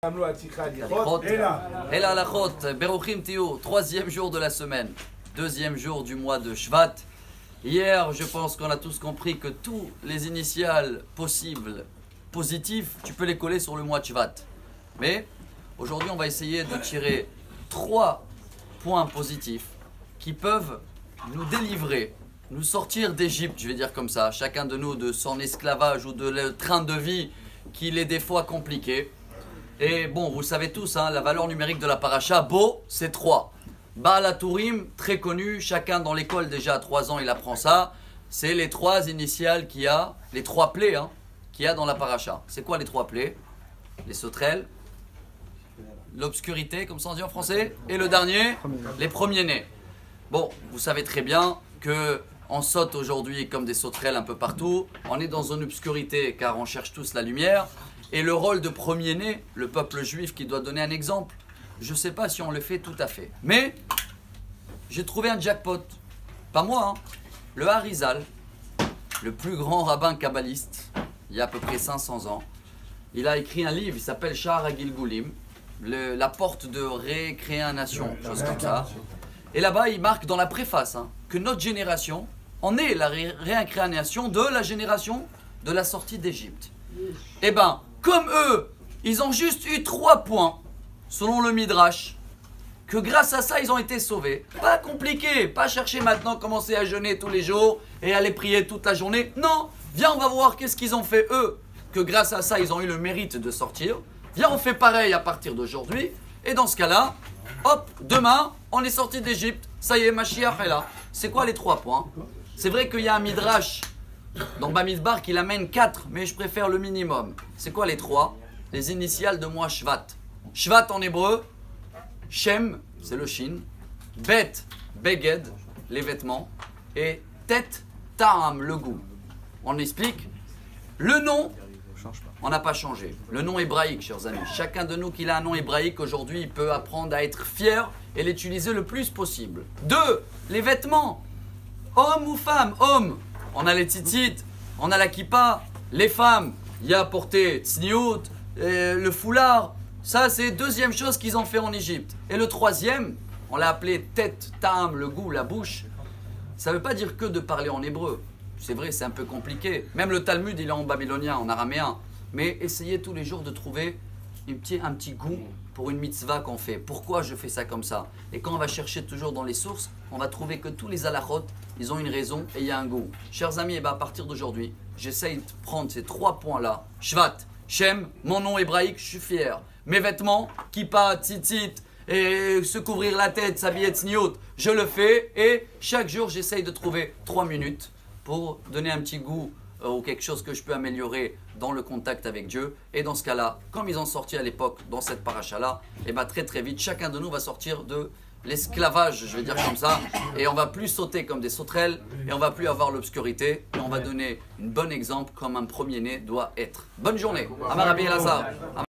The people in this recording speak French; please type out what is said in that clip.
Et la halachot, Beruchim Tiou, troisième jour de la semaine, deuxième jour du mois de Shvat. Hier, je pense qu'on a tous compris que tous les initiales possibles, positifs, tu peux les coller sur le mois de Shvat. Mais aujourd'hui, on va essayer de tirer 3 points positifs qui peuvent nous délivrer, nous sortir d'Égypte, je vais dire comme ça, chacun de nous de son esclavage ou de le train de vie qu'il est des fois compliqué. Et bon, vous le savez tous, hein, la valeur numérique de la paracha, Bo, c'est 3. Baal HaTurim, très connu, chacun dans l'école déjà à 3 ans il apprend ça. C'est les 3 initiales qu'il y a, les 3 plaies qu'il y a dans la paracha. C'est quoi les 3 plaies? Les sauterelles, l'obscurité, comme ça on dit en français, et le dernier, les premiers-nés. Bon, vous savez très bien que on saute aujourd'hui comme des sauterelles un peu partout. On est dans une obscurité car on cherche tous la lumière. Et le rôle de premier-né, le peuple juif qui doit donner un exemple, je ne sais pas si on le fait tout à fait. Mais j'ai trouvé un jackpot. Pas moi, hein. Le Harizal, le plus grand rabbin kabbaliste, il y a à peu près 500 ans, il a écrit un livre, il s'appelle Sha'ar HaGilgulim, la porte de récréation, chose comme ça. Et là-bas, il marque dans la préface que notre génération en est la réincarnation de la génération de la sortie d'Égypte. Eh bien, comme eux, ils ont juste eu 3 points, selon le Midrash, que grâce à ça, ils ont été sauvés. Pas compliqué, pas chercher maintenant, commencer à jeûner tous les jours et aller prier toute la journée. Non, viens, on va voir qu'est-ce qu'ils ont fait eux, que grâce à ça, ils ont eu le mérite de sortir. Viens, on fait pareil à partir d'aujourd'hui. Et dans ce cas-là, hop, demain, on est sorti d'Égypte. Ça y est, Mashiach est là. C'est quoi les 3 points? C'est vrai qu'il y a un Midrash dans Bamidbar qu'il amène 4, mais je préfère le minimum. C'est quoi les 3? Les initiales de moi Shvat. Shvat en hébreu, Shem, c'est le Shin, Bet, Beged, les vêtements, et Tet, Ta'am, le goût. On explique. Le nom, on n'a pas changé. Le nom hébraïque, chers amis. Chacun de nous qui a un nom hébraïque aujourd'hui, il peut apprendre à être fier et l'utiliser le plus possible. 2, les vêtements. Homme ou femme? Homme. On a les titites, on a la kippa, les femmes, il y a porté tsniout, le foulard. Ça, c'est deuxième chose qu'ils ont fait en Égypte. Et le troisième, on l'a appelé tête, tam, le goût, la bouche. Ça ne veut pas dire que de parler en hébreu. C'est vrai, c'est un peu compliqué. Même le Talmud, il est en babylonien, en araméen. Mais essayez tous les jours de trouver un petit goût pour une mitzvah qu'on fait. Pourquoi je fais ça comme ça? Et quand on va chercher toujours dans les sources, on va trouver que tous les halachot, ils ont une raison et il y a un goût. Chers amis, à partir d'aujourd'hui, j'essaye de prendre ces 3 points-là. Shvat, Shem, mon nom hébraïque, je suis fier. Mes vêtements, kippa, tzitzit, et se couvrir la tête, s'habiller tsniout, je le fais. Et chaque jour, j'essaye de trouver 3 minutes pour donner un petit goût ou quelque chose que je peux améliorer dans le contact avec Dieu. Et dans ce cas-là, comme ils ont sorti à l'époque dans cette paracha-là, et très très vite, chacun de nous va sortir de l'esclavage, je vais dire comme ça, et on va plus sauter comme des sauterelles, et on va plus avoir l'obscurité, et on va donner un bon exemple comme un premier-né doit être. Bonne journée. Amar Rabbi Elazar.